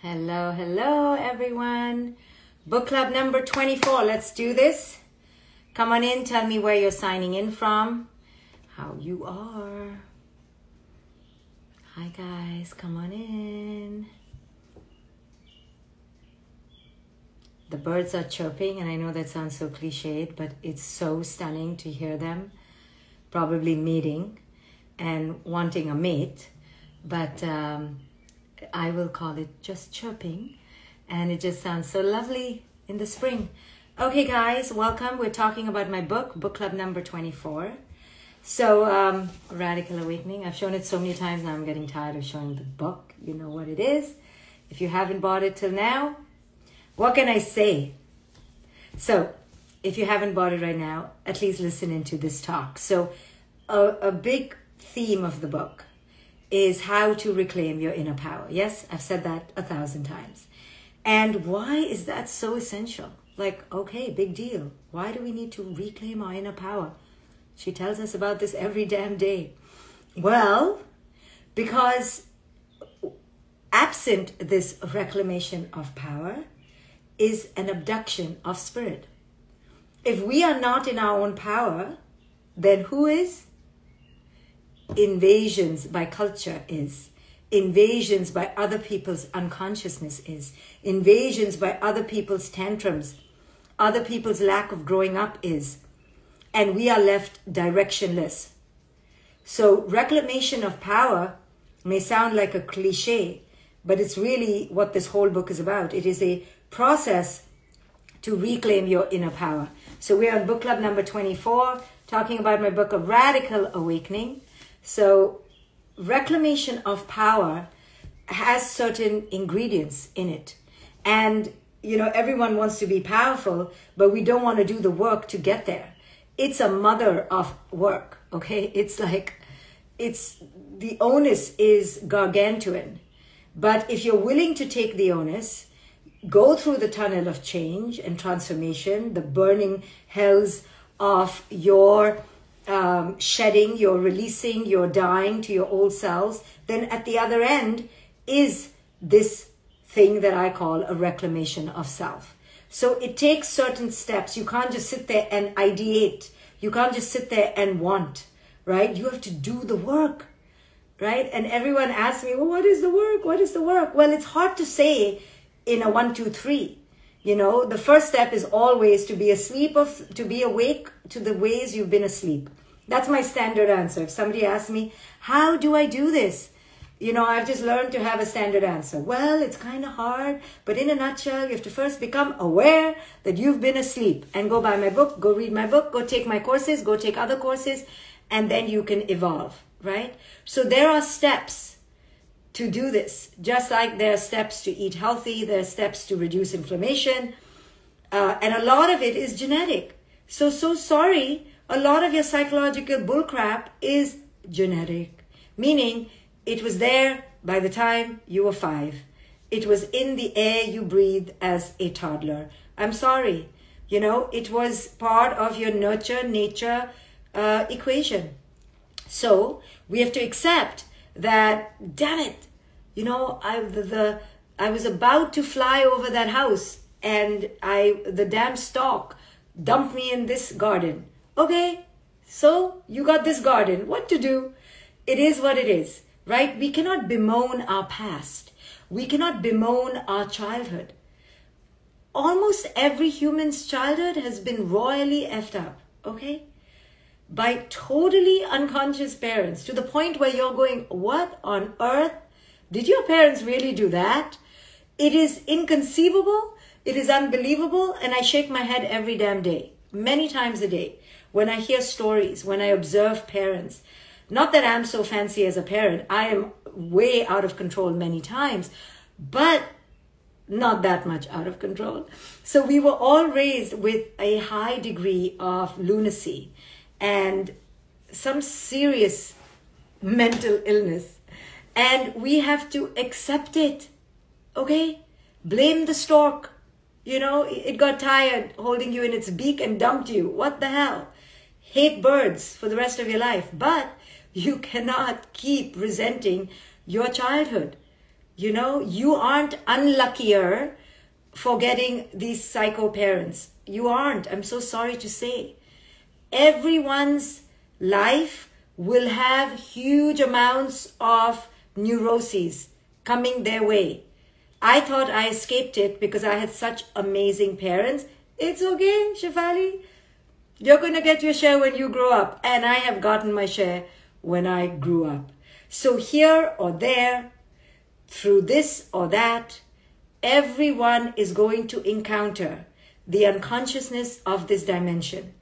Hello, hello, everyone. Book club number 24. Let's do this. Come on in. Tell me where you're signing in from. How you are. Hi, guys. Come on in. The birds are chirping, and I know that sounds so cliched, but it's so stunning to hear them. Probably mating and wanting a mate. But I will call it just chirping, and it just sounds so lovely in the spring. Okay, guys, welcome. We're talking about my book club number 24. So, Radical Awakening. I've shown it so many times now I'm getting tired of showing the book. You know what it is. If you haven't bought it till now, what can I say? So, if you haven't bought it right now, at least listen into this talk. So, a big theme of the book is how to reclaim your inner power. Yes, I've said that 1,000 times. And why is that so essential? Like, okay, big deal. Why do we need to reclaim our inner power? She tells us about this every damn day. Well, because absent this reclamation of power is an abduction of spirit. If we are not in our own power, then who is? Invasions by culture is. Invasions by other people's unconsciousness is. Invasions by other people's tantrums, other people's lack of growing up is. And we are left directionless. So reclamation of power may sound like a cliche, but it's really what this whole book is about. It is a process to reclaim your inner power. So we're on book club number 24, talking about my book, A Radical Awakening. So reclamation of power has certain ingredients in it. And, you know, everyone wants to be powerful, but we don't want to do the work to get there. It's a mother of work, okay? It's like, the onus is gargantuan. But if you're willing to take the onus, go through the tunnel of change and transformation, the burning hells of your shedding, you're releasing, you're dying to your old selves, then at the other end is this thing that I call a reclamation of self. So it takes certain steps. You can't just sit there and ideate. You can't just sit there and want, right? You have to do the work, right? And everyone asks me, well, what is the work? What is the work? Well, it's hard to say in a 1, 2, 3. You know, the first step is always to be to be awake to the ways you've been asleep. That's my standard answer. If somebody asks me, how do I do this? You know, I've just learned to have a standard answer. Well, it's kind of hard, but in a nutshell, you have to first become aware that you've been asleep and go buy my book, go read my book, go take my courses, go take other courses, and then you can evolve, right? So there are steps to do this, just like there are steps to eat healthy, there are steps to reduce inflammation, and a lot of it is genetic. So sorry, a lot of your psychological bullcrap is genetic, meaning it was there by the time you were 5. It was in the air you breathed as a toddler. I'm sorry, you know, it was part of your nurture-nature equation. So we have to accept that, damn it, you know, I was about to fly over that house and the damn stalk dumped me in this garden. Okay, so you got this garden. What to do? It is what it is, right? We cannot bemoan our past. We cannot bemoan our childhood. Almost every human's childhood has been royally effed up, okay? By totally unconscious parents, to the point where you're going, what on earth? Did your parents really do that? It is inconceivable. It is unbelievable. And I shake my head every damn day, many times a day, when I hear stories, when I observe parents. Not that I'm so fancy as a parent. I am way out of control many times, but not that much out of control. So we were all raised with a high degree of lunacy and some serious mental illness. And we have to accept it, okay? Blame the stork. You know, it got tired holding you in its beak and dumped you. What the hell? Hate birds for the rest of your life. But you cannot keep resenting your childhood. You know, you aren't unluckier for getting these psycho parents. You aren't. I'm so sorry to say. Everyone's life will have huge amounts of neuroses coming their way. I thought I escaped it because I had such amazing parents. It's okay, Shefali. You're going to get your share when you grow up. And I have gotten my share when I grew up. So here or there, through this or that, everyone is going to encounter the unconsciousness of this dimension.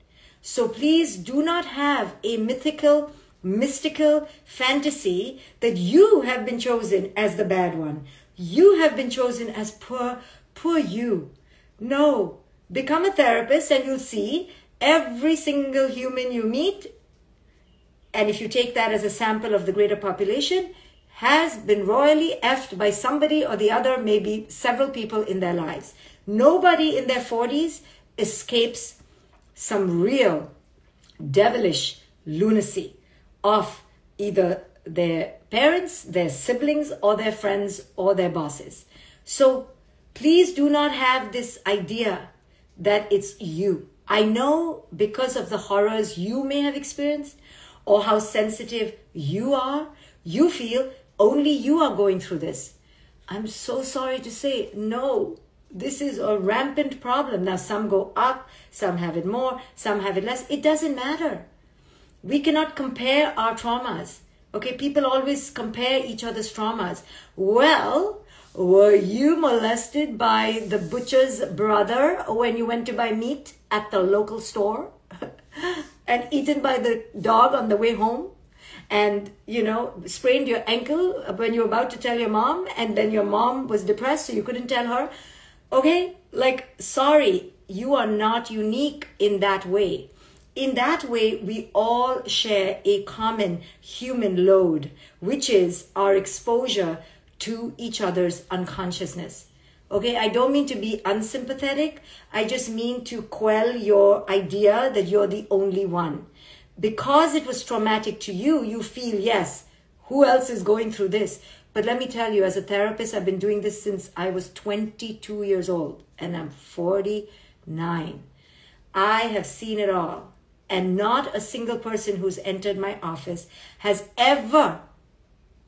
So please do not have a mythical, mystical fantasy that you have been chosen as the bad one. You have been chosen as poor you. No, become a therapist and you'll see every single human you meet, and if you take that as a sample of the greater population, has been royally effed by somebody or the other, maybe several people in their lives. Nobody in their 40s escapes some real devilish lunacy of either their parents, their siblings, or their friends, or their bosses. So please do not have this idea that it's you. I know because of the horrors you may have experienced or how sensitive you are, you feel only you are going through this. I'm so sorry to say, no, this is a rampant problem. Now some go up, some have it more, some have it less. It doesn't matter. We cannot compare our traumas. Okay, people always compare each other's traumas. Well, were you molested by the butcher's brother when you went to buy meat at the local store? And eaten by the dog on the way home? And, you know, sprained your ankle when you were about to tell your mom, and then your mom was depressed so you couldn't tell her? Okay, like, sorry, you are not unique in that way. In that way, we all share a common human load, which is our exposure to each other's unconsciousness. Okay, I don't mean to be unsympathetic. I just mean to quell your idea that you're the only one. Because it was traumatic to you, you feel, yes, who else is going through this? But let me tell you, as a therapist, I've been doing this since I was 22 years old, and I'm 49. I have seen it all. And not a single person who's entered my office has ever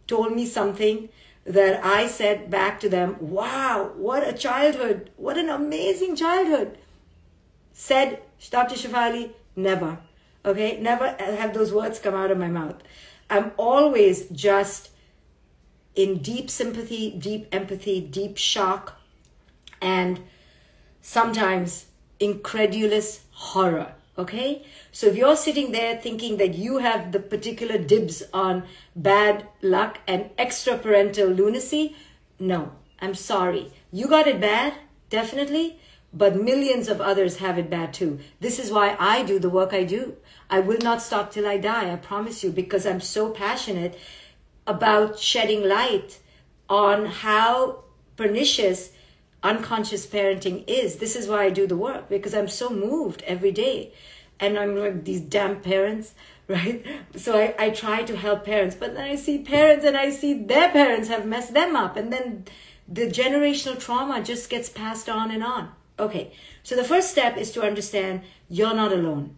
told me something that I said back to them, wow, what a childhood. What an amazing childhood. Said, Dr. Shefali, never. Okay, never have those words come out of my mouth. I'm always just in deep sympathy, deep empathy, deep shock, and sometimes incredulous horror. Okay, so if you're sitting there thinking that you have the particular dibs on bad luck and extra parental lunacy, no, I'm sorry. You got it bad, definitely, but millions of others have it bad too. This is why I do the work I do. I will not stop till I die, I promise you, because I'm so passionate about shedding light on how pernicious unconscious parenting is. This is why I do the work, because I'm so moved every day. And I'm like, these damn parents, right? So I try to help parents, but then I see parents and I see their parents have messed them up. And then the generational trauma just gets passed on and on. Okay, so the first step is to understand you're not alone.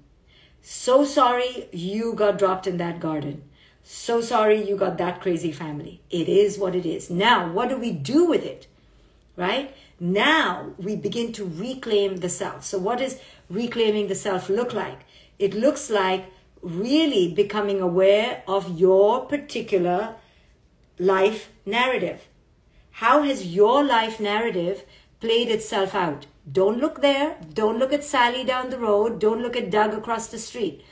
So sorry you got dropped in that garden. So sorry you got that crazy family. It is what it is. Now, what do we do with it? Right? Now we begin to reclaim the self. So what does reclaiming the self look like? It looks like really becoming aware of your particular life narrative. How has your life narrative played itself out? Don't look there. Don't look at Sally down the road. Don't look at Doug across the street.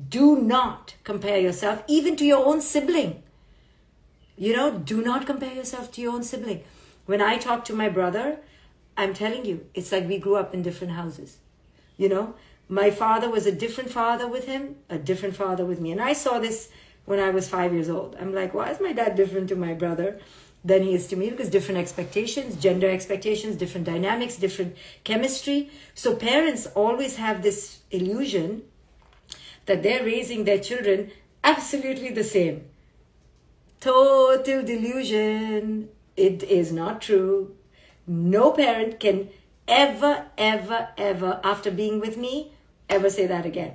Do not compare yourself even to your own sibling. You know, do not compare yourself to your own sibling. When I talk to my brother, I'm telling you, it's like we grew up in different houses. You know, my father was a different father with him, a different father with me. And I saw this when I was 5 years old. I'm like, why is my dad different to my brother than he is to me? Because different expectations, gender expectations, different dynamics, different chemistry. So parents always have this illusion that they're raising their children absolutely the same. Total delusion. It is not true. No parent can ever, ever, ever, after being with me, ever say that again.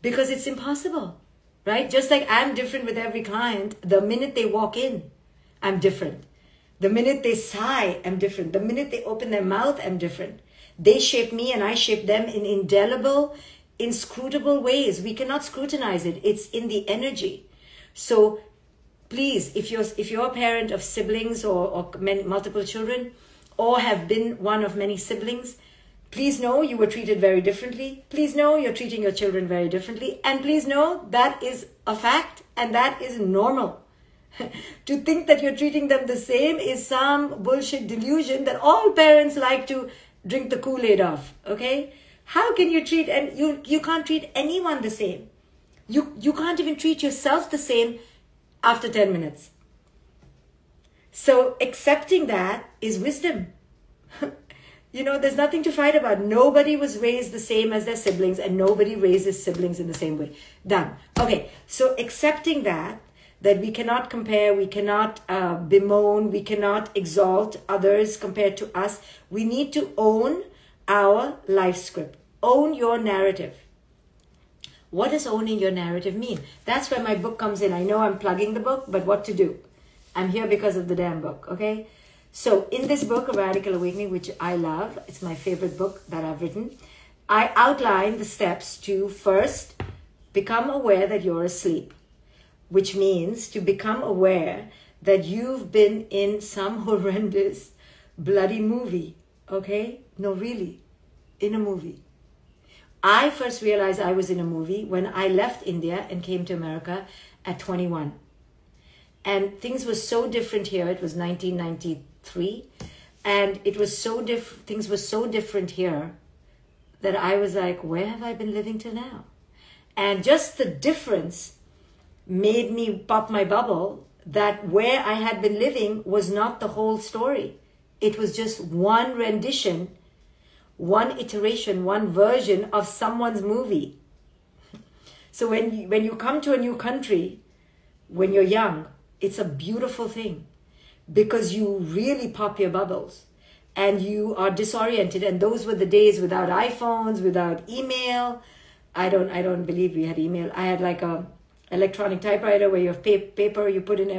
Because it's impossible, right? Just like I'm different with every client, the minute they walk in, I'm different. The minute they sigh, I'm different. The minute they open their mouth, I'm different. They shape me and I shape them in indelible, inscrutable ways. We cannot scrutinize it. It's in the energy. So please, if you're a parent of siblings or multiple children, or have been one of many siblings, please know you were treated very differently. Please know you're treating your children very differently. And please know that is a fact and that is normal. To think that you're treating them the same is some bullshit delusion that all parents like to drink the Kool-Aid of, okay? How can you treat, and you can't treat anyone the same. You can't even treat yourself the same after 10 minutes. So accepting that is wisdom. You know, there's nothing to fight about. Nobody was raised the same as their siblings and nobody raises siblings in the same way. Done. Okay, so accepting that we cannot compare, we cannot bemoan, we cannot exalt others compared to us. We need to own our life script. Own your narrative. What does owning your narrative mean? That's where my book comes in. I know I'm plugging the book, but what to do? I'm here because of the damn book, okay? So in this book, A Radical Awakening, which I love, it's my favorite book that I've written, I outline the steps to first become aware that you're asleep, which means to become aware that you've been in some horrendous, bloody movie, okay? No, really, in a movie. I first realized I was in a movie when I left India and came to America at 21. And things were so different here. It was 1993. And it was so things were so different here that I was like, where have I been living till now? And just the difference made me pop my bubble that where I had been living was not the whole story. It was just one rendition, one iteration, one version of someone's movie. So when you come to a new country, when you're young, it's a beautiful thing because you really pop your bubbles and you are disoriented. And those were the days without iPhones, without email. I don't believe we had email. I had like a electronic typewriter where you have paper, you put in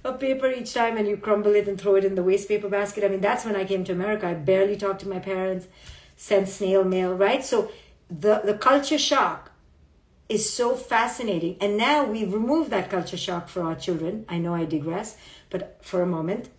a paper each time and you crumble it and throw it in the waste paper basket. I mean, that's when I came to America. I barely talked to my parents, sent snail mail, right? So the culture shock is so fascinating. And now we've removed that culture shock for our children. I know I digress, but for a moment,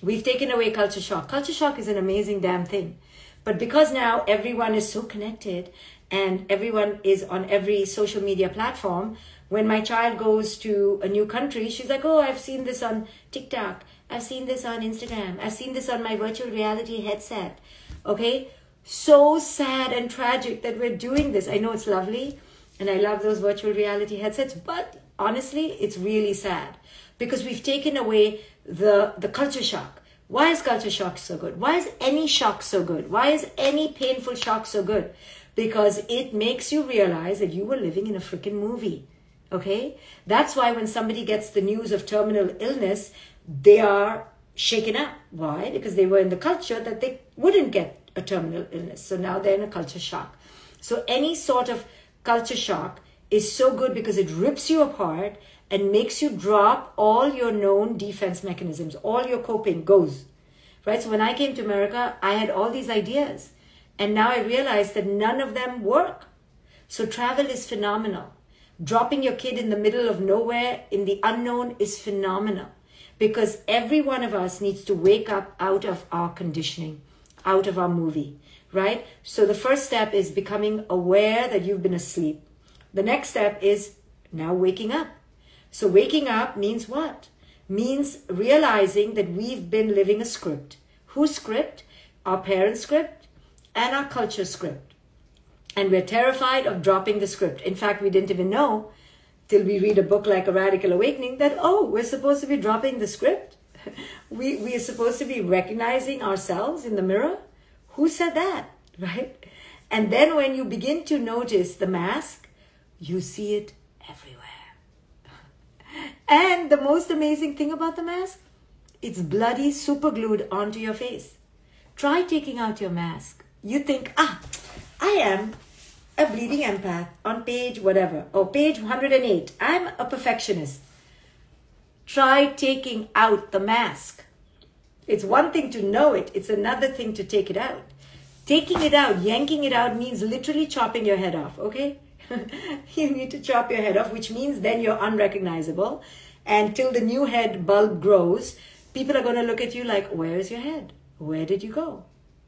we've taken away culture shock. Culture shock is an amazing damn thing. But because now everyone is so connected and everyone is on every social media platform, when my child goes to a new country, she's like, oh, I've seen this on TikTok. I've seen this on Instagram. I've seen this on my virtual reality headset. Okay? So sad and tragic that we're doing this. I know it's lovely. And I love those virtual reality headsets, but honestly, it's really sad because we've taken away the culture shock. Why is culture shock so good? Why is any shock so good? Why is any painful shock so good? Because it makes you realize that you were living in a freaking movie, okay? That's why when somebody gets the news of terminal illness, they are shaken up. Why? Because they were in the culture that they wouldn't get a terminal illness. So now they're in a culture shock. So any sort of culture shock is so good because it rips you apart and makes you drop all your known defense mechanisms. All your coping goes, right? So when I came to America, I had all these ideas. And now I realize that none of them work. So travel is phenomenal. Dropping your kid in the middle of nowhere in the unknown is phenomenal. Because every one of us needs to wake up out of our conditioning, out of our movie. Right? So the first step is becoming aware that you've been asleep. The next step is now waking up. So waking up means what? Means realizing that we've been living a script. Whose script? Our parents' script and our culture script. And we're terrified of dropping the script. In fact, we didn't even know till we read a book like A Radical Awakening that, oh, we're supposed to be dropping the script. We are supposed to be recognizing ourselves in the mirror. Who said that, right? And then when you begin to notice the mask, you see it everywhere. And the most amazing thing about the mask, It's bloody super glued onto your face. Try taking out your mask. You think, I am a bleeding empath on page whatever, or page 108. I'm a perfectionist. Try taking out the mask. It's one thing to know it. It's another thing to take it out. Taking it out, yanking it out means literally chopping your head off, okay? You need to chop your head off, which means then you're unrecognizable. And till the new head bulb grows, people are going to look at you like, where's your head? Where did you go?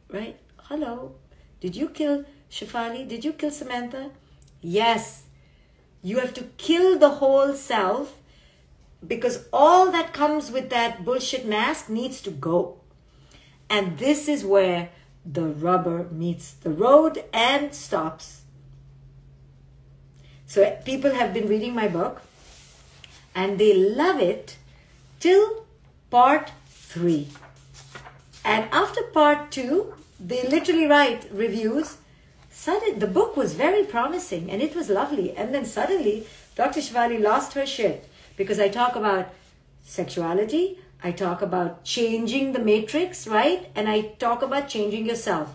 Right? Hello? Did you kill Shefali? Did you kill Samantha? Yes. You have to kill the whole self, because all that comes with that bullshit mask needs to go. And this is where the rubber meets the road and stops. So people have been reading my book and they love it till part 3. And after part 2, they literally write reviews. Suddenly, the book was very promising and it was lovely. And then suddenly, Dr. Shefali lost her shit, because I talk about sexuality, I talk about changing the matrix, right? And I talk about changing yourself.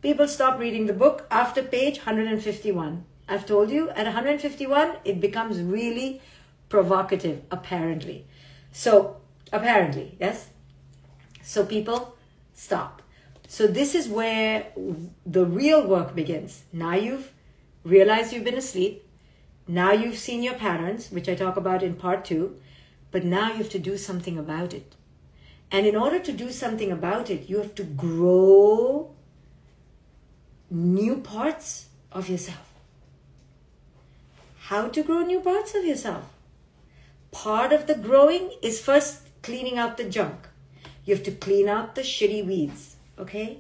People stop reading the book after page 151. I've told you, at 151, it becomes really provocative, apparently. So, apparently, yes? So people stop. So this is where the real work begins. Now you've realized you've been asleep. Now you've seen your patterns, which I talk about in part 2. But now you have to do something about it. And in order to do something about it, you have to grow new parts of yourself. How to grow new parts of yourself? Part of the growing is first cleaning out the junk. You have to clean out the shitty weeds, okay?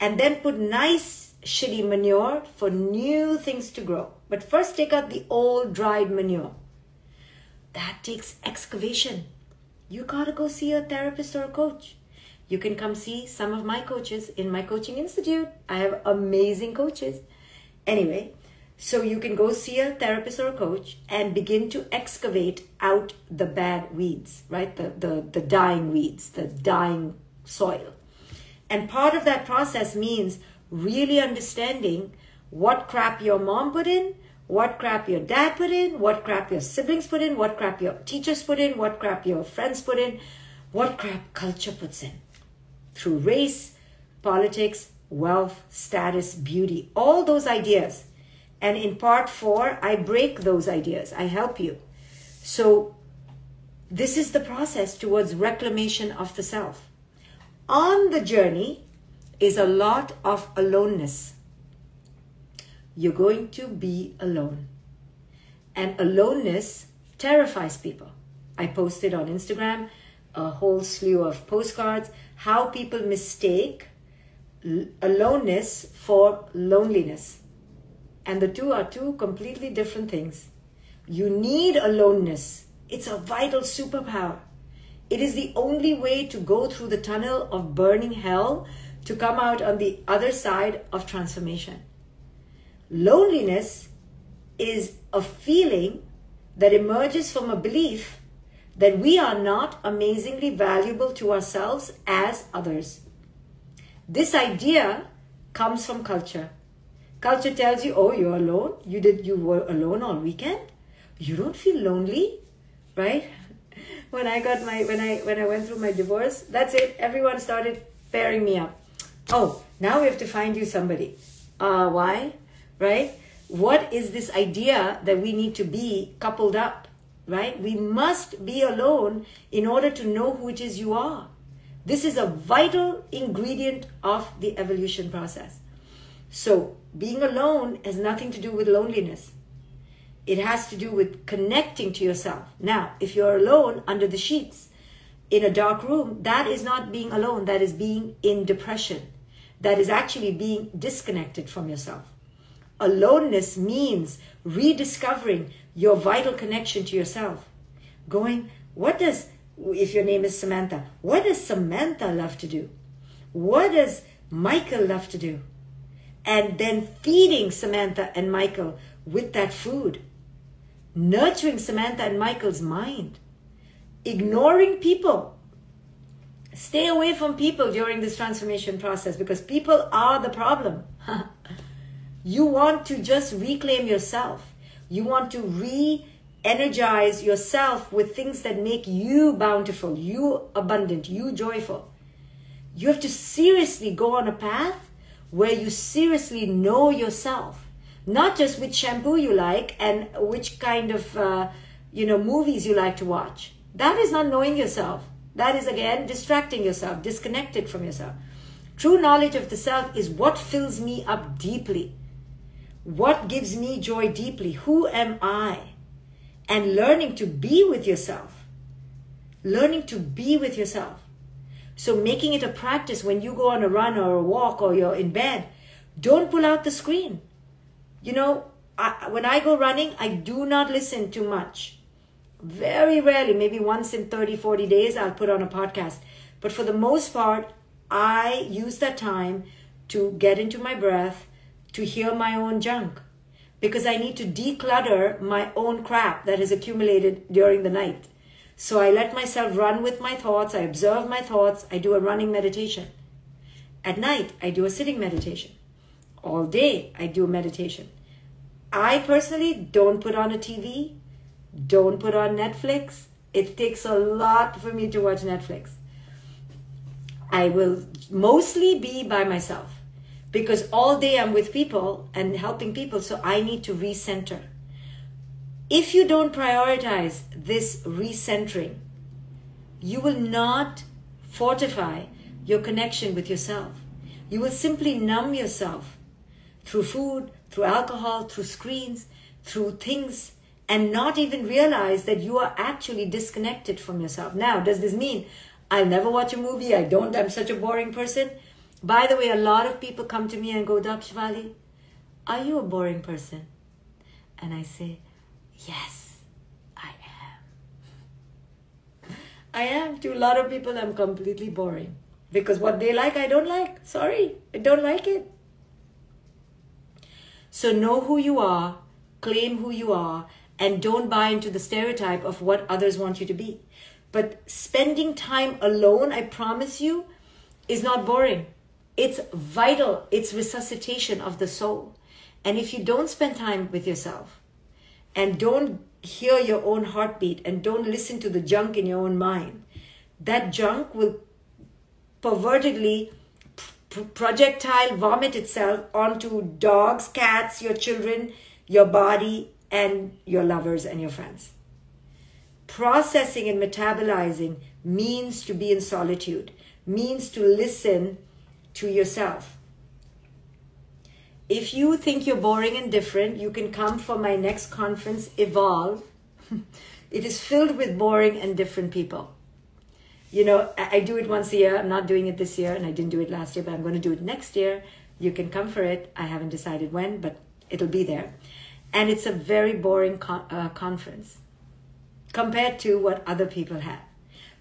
And then put nice shitty manure for new things to grow. But first take out the old dried manure. That takes excavation. You gotta go see a therapist or a coach. You can come see some of my coaches in my coaching institute. I have amazing coaches. Anyway, so you can go see a therapist or a coach and begin to excavate out the bad weeds, right? The dying weeds, the dying soil. And part of that process means really understanding what crap your mom put in, what crap your dad put in, what crap your siblings put in, what crap your teachers put in, what crap your friends put in, what crap culture puts in. Through race, politics, wealth, status, beauty, all those ideas. And in part 4, I break those ideas. I help you. So this is the process towards reclamation of the self. On the journey is a lot of aloneness. You're going to be alone. And aloneness terrifies people. I posted on Instagram a whole slew of postcards, how people mistake aloneness for loneliness. And the two are two completely different things. You need aloneness. It's a vital superpower. It is the only way to go through the tunnel of burning hell to come out on the other side of transformation. Loneliness is a feeling that emerges from a belief that we are not amazingly valuable to ourselves as others. This idea comes from culture. Culture tells you, oh, you're alone. You were alone all weekend. You don't feel lonely, right? When I went through my divorce, that's it. Everyone started pairing me up. Oh, now we have to find you somebody. Why? Right? What is this idea that we need to be coupled up? Right? We must be alone in order to know who it is you are. This is a vital ingredient of the evolution process. So being alone has nothing to do with loneliness. It has to do with connecting to yourself. Now, if you're alone under the sheets in a dark room, that is not being alone. That is being in depression. That is actually being disconnected from yourself. Aloneness means rediscovering your vital connection to yourself. Going, if your name is Samantha, what does Samantha love to do? What does Michael love to do? And then feeding Samantha and Michael with that food. Nurturing Samantha and Michael's mind. Ignoring people Stay away from people during this transformation process because people are the problem. You want to just reclaim yourself. You want to re-energize yourself with things that make you bountiful, you abundant, you joyful. You have to seriously go on a path where you seriously know yourself. Not just which shampoo you like and which kind of movies you like to watch. That is not knowing yourself. That is, again, distracting yourself, disconnected from yourself. True knowledge of the self is what fills me up deeply. What gives me joy deeply? Who am I? And learning to be with yourself. Learning to be with yourself. So making it a practice when you go on a run or a walk or you're in bed, don't pull out the screen. When I go running, I do not listen too much. Very rarely, maybe once in 30, 40 days, I'll put on a podcast. But for the most part, I use that time to get into my breath, to hear my own junk. Because I need to declutter my own crap that has accumulated during the night. So I let myself run with my thoughts. I observe my thoughts. I do a running meditation. At night, I do a sitting meditation. All day, I do a meditation. I personally don't put on a TV. Don't put on Netflix. It takes a lot for me to watch Netflix. I will mostly be by myself because all day I'm with people and helping people, so I need to recenter. If you don't prioritize this recentering, you will not fortify your connection with yourself. You will simply numb yourself through food, through alcohol, through screens, through things, and not even realize that you are actually disconnected from yourself. Now, does this mean I'll never watch a movie? I'm such a boring person. By the way, a lot of people come to me and go, Dr. Shefali, are you a boring person? And I say, yes, I am. I am. To a lot of people, I'm completely boring. Because what they like, I don't like. Sorry, I don't like it. So know who you are, claim who you are, and don't buy into the stereotype of what others want you to be. But spending time alone, I promise you, is not boring. It's vital. It's resuscitation of the soul. And if you don't spend time with yourself and don't hear your own heartbeat and don't listen to the junk in your own mind, that junk will pervertedly projectile vomit itself onto dogs, cats, your children, your body, and your lovers and your friends. Processing and metabolizing means to be in solitude, means to listen to yourself. If you think you're boring and different, you can come for my next conference, Evolve. It is filled with boring and different people. I do it once a year. I'm not doing it this year, and I didn't do it last year, but I'm going to do it next year. You can come for it. I haven't decided when, but it'll be there. And it's a very boring conference compared to what other people have.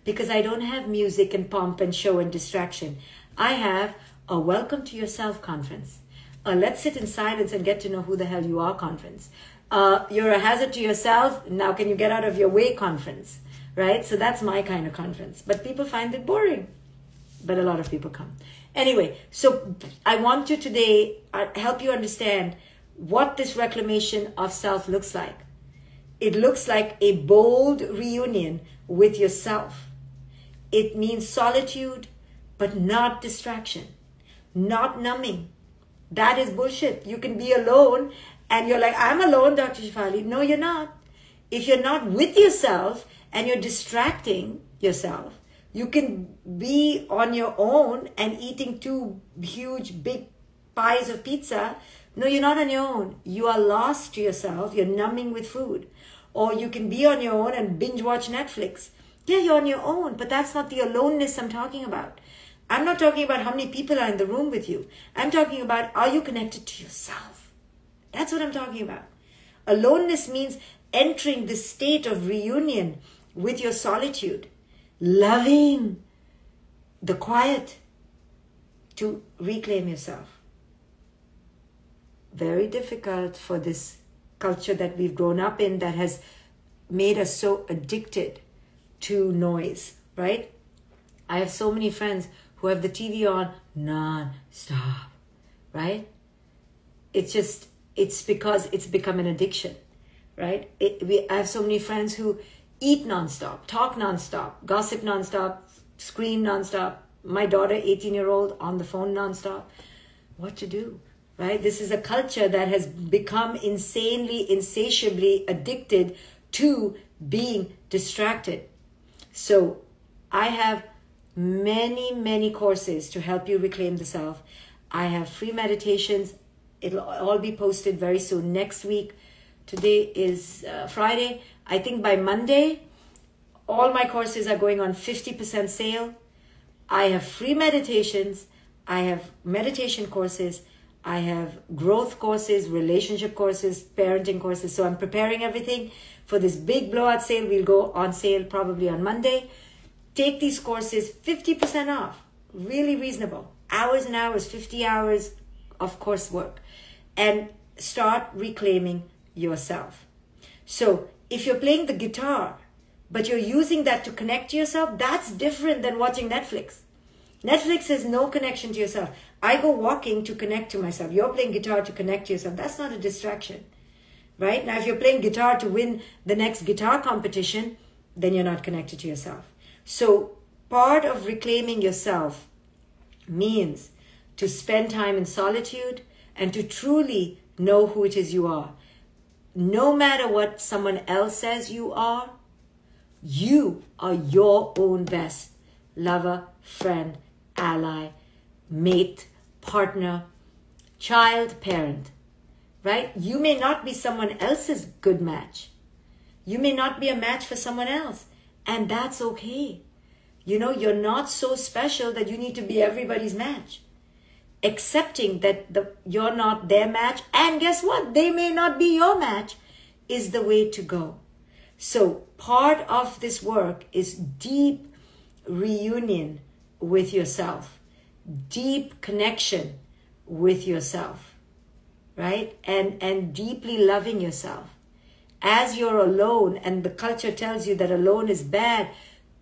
Because I don't have music and pomp and show and distraction. I have a welcome to yourself conference. Let's sit in silence and get to know who the hell you are conference. You're a hazard to yourself. Now can you get out of your way conference? Right? So that's my kind of conference. But people find it boring. But a lot of people come. Anyway, so I want to today help you understand what this reclamation of self looks like. It looks like a bold reunion with yourself. It means solitude, but not distraction, not numbing. That is bullshit. You can be alone and you're like, I'm alone, Dr. Shefali. No, you're not. If you're not with yourself and you're distracting yourself, you can be on your own and eating 2 huge, big pies of pizza. No, you're not on your own. You are lost to yourself. You're numbing with food. Or you can be on your own and binge watch Netflix. Yeah, you're on your own, but that's not the aloneness I'm talking about. I'm not talking about how many people are in the room with you. I'm talking about, are you connected to yourself? That's what I'm talking about. Aloneness means entering the state of reunion with your solitude, loving the quiet to reclaim yourself. Very difficult for this culture that we've grown up in that has made us so addicted to noise, right? I have so many friends who have the TV on non-stop, right? It's because it's become an addiction, right? I have so many friends who eat non-stop, talk non-stop, gossip non-stop, scream non-stop. My daughter, 18-year-old, on the phone non-stop. What to do, right? This is a culture that has become insanely, insatiably addicted to being distracted. So I have many, many courses to help you reclaim the self. I have free meditations. It'll all be posted very soon. Next week, today is Friday. I think by Monday, all my courses are going on 50% sale. I have free meditations. I have meditation courses. I have growth courses, relationship courses, parenting courses. So I'm preparing everything for this big blowout sale. We'll go on sale probably on Monday. Take these courses 50% off. Really reasonable. Hours and hours, 50 hours of coursework. And start reclaiming yourself. So if you're playing the guitar, but you're using that to connect to yourself, that's different than watching Netflix. Netflix has no connection to yourself. I go walking to connect to myself. You're playing guitar to connect to yourself. That's not a distraction, right? Now, if you're playing guitar to win the next guitar competition, then you're not connected to yourself. So part of reclaiming yourself means to spend time in solitude and to truly know who it is you are. No matter what someone else says you are your own best lover, friend, ally, mate, partner, child, parent, right? You may not be someone else's good match. You may not be a match for someone else, and that's okay. You know, you're not so special that you need to be everybody's match. Accepting that you're not their match, and guess what? They may not be your match, is the way to go. So part of this work is deep reunion with yourself, deep connection with yourself, right? And deeply loving yourself. As you're alone and the culture tells you that alone is bad,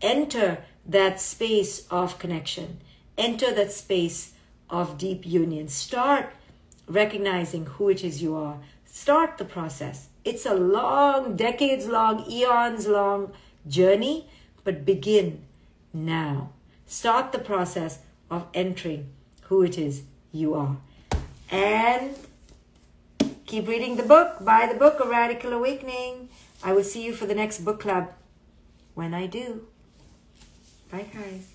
enter that space of connection. Enter that space of deep union. Start recognizing who it is you are. Start the process. It's a long, decades-long, eons-long journey, but begin now. Start the process of entering who it is you are. And keep reading the book. Buy the book, A Radical Awakening. I will see you for the next book club when I do. Bye, guys.